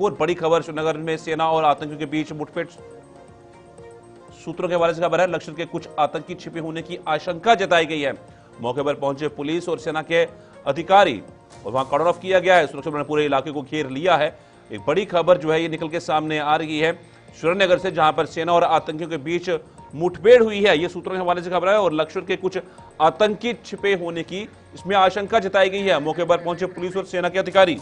एक और बड़ी खबर, श्रीनगर में सेना और आतंकियों के बीच मुठभेड़। सूत्रों के हवाले से खबर है, लश्कर के कुछ आतंकी छिपे होने की आशंका जताई गई है। मौके पर पहुंचे पुलिस और सेना के अधिकारी और वहां कॉर्डन ऑफ किया गया है। सुरक्षा बलों ने पूरे इलाके को घेर लिया है। एक बड़ी खबर जो है ये निकल के सामने आ रही है श्रीनगर से, जहां पर सेना और आतंकियों के बीच मुठभेड़ हुई है। ये सूत्रों के हवाले से खबर है और लश्कर के कुछ आतंकी छिपे होने की इसमें आशंका जताई गई है। मौके पर पहुंचे पुलिस और सेना के अधिकारी।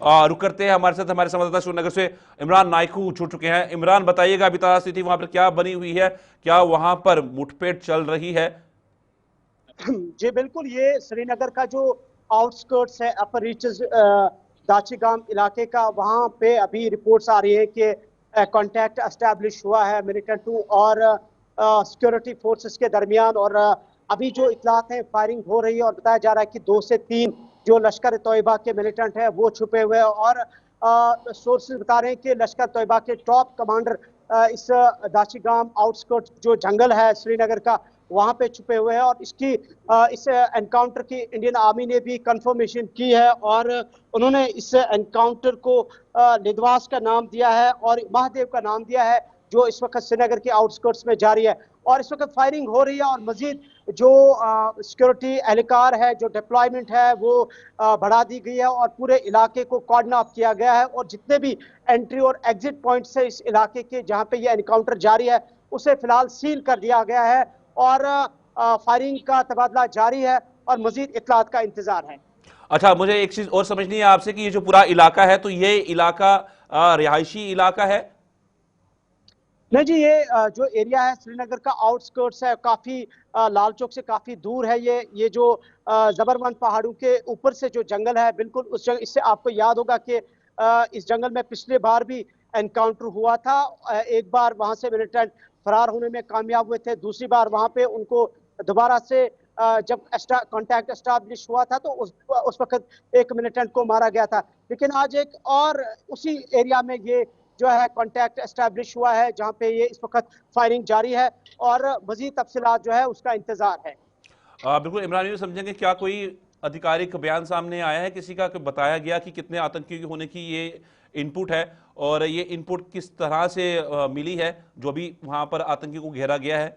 रुक करते हैं, हमारे साथ हमारे संवाददाता श्रीनगर से इमरान नायकू जुड़ चुके हैं। इमरान, बताइएगा अभी ताजा स्थिति वहां पर क्या बनी हुई है, क्या वहां पर मुठभेड़ चल रही है? जी बिल्कुल, ये श्रीनगर का जो आउटस्कर्ट्स है, अपर रीचेस दाचिगाम इलाके का, वहां पे अभी रिपोर्ट्स आ रही है कि कांटेक्ट एस्टैब्लिश हुआ है मिलिटेंट और सिक्योरिटी फोर्सेस के दरमियान। और अभी जो इतलात हैं, फायरिंग हो रही है और बताया जा रहा है कि 2 से 3 जो लश्कर तोयबा के मिलिटेंट हैं वो छुपे हुए हैं। और सोर्सेज बता रहे हैं कि लश्कर तोयबा के टॉप कमांडर इस दाचिगाम आउटस्कर्ट्स जो जंगल है श्रीनगर का, वहां पे छुपे हुए हैं। और इस एनकाउंटर की इंडियन आर्मी ने भी कंफर्मेशन की है और उन्होंने इस एनकाउंटर को निदवास का नाम दिया है और महादेव का नाम दिया है, जो इस वक्त श्रीनगर के आउटस्कर्ट्स में जारी है। और इस वक्त फायरिंग हो रही है और मजीद जो सिक्योरिटी एहलकार है, जो डिप्लॉयमेंट है, वो बढ़ा दी गई है और पूरे इलाके को कॉर्डन ऑफ किया गया है। और जितने भी एंट्री और एग्जिट पॉइंट्स है इस इलाके के जहां पे ये एनकाउंटर जारी है, उसे फिलहाल सील कर दिया गया है और फायरिंग का तबादला जारी है और मजीद इत्तलात का इंतजार है। अच्छा, मुझे एक चीज और समझनी है आपसे कि ये जो पूरा इलाका है, तो ये इलाका रिहायशी इलाका है? नहीं जी, ये जो एरिया है श्रीनगर का आउटस्कर्ट्स है, काफी लाल चौक से काफी दूर है। ये जो जबरवन पहाड़ों के ऊपर से जो जंगल है, बिल्कुल उस जंगल, इससे आपको याद होगा कि इस जंगल में पिछले बार भी एनकाउंटर हुआ था। एक बार वहां से मिलिटेंट फरार होने में कामयाब हुए थे, दूसरी बार वहां पे उनको दोबारा से जब कांटेक्ट एस्टैब्लिश हुआ था तो उस वक्त एक मिलिटेंट को मारा गया था। लेकिन आज एक और उसी एरिया में ये जो है कांटेक्ट एस्टैब्लिश हुआ है, जहां पे ये इस वक्त फायरिंग जारी है और मजीद तफसीलात जो है उसका इंतजार है। बिल्कुल इमरान, ये समझेंगे क्या कोई आधिकारिक बयान सामने आया है किसी का, बताया गया कि कितने आतंकियों होने की ये इनपुट है और ये इनपुट किस तरह से मिली है जो भी वहां पर आतंकी को घेरा गया है?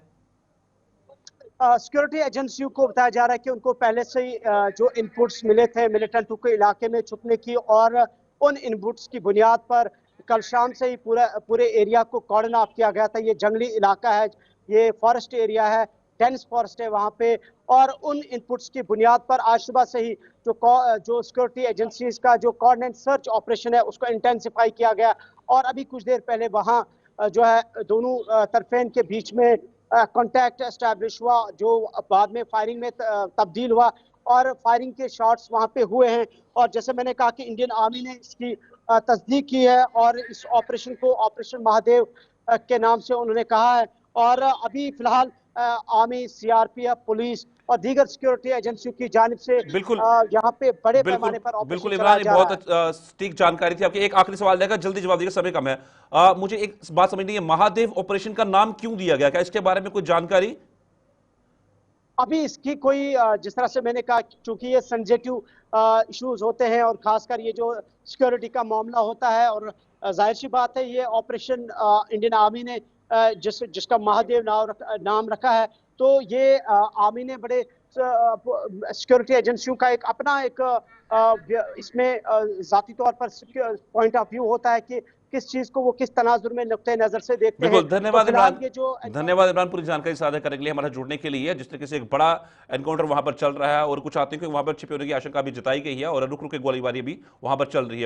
सिक्योरिटी एजेंसियों को बताया जा रहा है कि उनको पहले से ही जो इनपुट्स मिले थे मिलिटेंटों के इलाके में छुपने की, और उन इनपुट्स की बुनियाद पर कल शाम से ही पूरे एरिया को कॉर्डन ऑफ किया गया था। ये जंगली इलाका है, ये फॉरेस्ट एरिया है, डेंस फॉरेस्ट है वहाँ पे। और उन इनपुट्स की बुनियाद पर आज सुबह से ही जो सिक्योरिटी एजेंसीज का जो कोऑर्डिनेट सर्च ऑपरेशन है उसको इंटेंसिफाई किया गया। और अभी कुछ देर पहले वहाँ जो है दोनों तरफेन के बीच में कांटेक्ट एस्टैब्लिश हुआ, जो बाद में फायरिंग में तब्दील हुआ और फायरिंग के शॉट्स वहां पे हुए हैं। और जैसे मैंने कहा कि इंडियन आर्मी ने इसकी तस्दीक की है और इस ऑपरेशन को ऑपरेशन महादेव के नाम से उन्होंने कहा है। और अभी फिलहाल आर्मी, सीआरपीएफ, पुलिस और दीगर सिक्योरिटी एजेंसियों की जानिब से बिल्कुल यहाँ पे बड़े पैमाने पर बिल्कुल ऑपरेशन इमरान, चलाया जा रहा है। बहुत सटीक जानकारी थी आपकी। एक आखिरी सवाल रहेगा, जल्दी जवाब दीजिएगा, समय कम है। मुझे एक बात समझनी है, महादेव ऑपरेशन का नाम क्यों दिया गया, क्या इसके बारे में कोई जानकारी? अभी इसकी कोई जिस तरह से मैंने कहा, चूंकि ये सेंसिटिव इश्यूज होते हैं और खासकर ये जो सिक्योरिटी का मामला होता है, और जाहिर सी बात है ये ऑपरेशन इंडियन आर्मी ने जिसका महादेव नाम रखा है, तो ये आर्मी ने बड़े सिक्योरिटी एजेंसियों का एक अपना एक इसमें जाती तौर पर पॉइंट ऑफ व्यू होता है कि किस चीज को वो किस तनाजुर में नुक्ते नजर से देखते हैं। बिल्कुल, धन्यवाद इमरान। ये जो धन्यवाद इमरान, पूरी जानकारी साझा करने के लिए, हमारा जुड़ने के लिए। जिस तरीके से एक बड़ा एनकाउंटर वहां पर चल रहा है और कुछ आतंकी वहां पर छिपे होने की आशंका भी जताई गई है और रुक रुक के गोलीबारी भी वहां पर चल रही है।